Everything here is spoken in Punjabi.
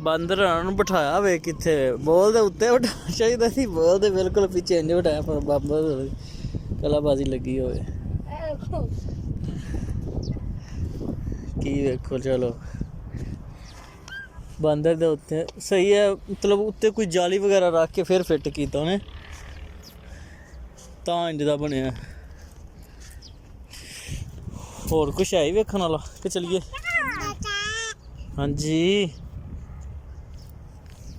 ਬਾਂਦਰਾਂ ਨੂੰ ਬਿਠਾਇਆ ਵੇ ਕਿੱਥੇ ਬੋਲ ਦੇ ਉੱਤੇ ਬਿਠਾਉਣਾ ਚਾਹੀਦਾ ਸੀ ਬੋਲ ਦੇ ਬਿਲਕੁਲ ਪਿੱਛੇ ਇੰਜ ਬਿਠਾਇਆ ਪਰ ਬਾਬਾ ਕਲਾਬਾਜ਼ੀ ਲੱਗੀ ਹੋਵੇ ਕੀ ਵੇਖੋ ਚਲੋ ਬਾਂਦਰ ਦੇ ਉੱਤੇ ਸਹੀ ਹੈ ਮਤਲਬ ਉੱਤੇ ਕੋਈ ਜਾਲੀ ਵਗੈਰਾ ਰੱਖ ਕੇ ਫਿਰ ਫਿੱਟ ਕੀਤਾ ਉਹਨੇ ਤਾਂ ਇੰਜ ਦਾ ਬਣਿਆ ਹੋਰ ਕੁਛ ਹੈ ਹੀ ਵੇਖਣ ਵਾਲਾ ਕਿ ਚਲੀਏ ਹਾਂਜੀ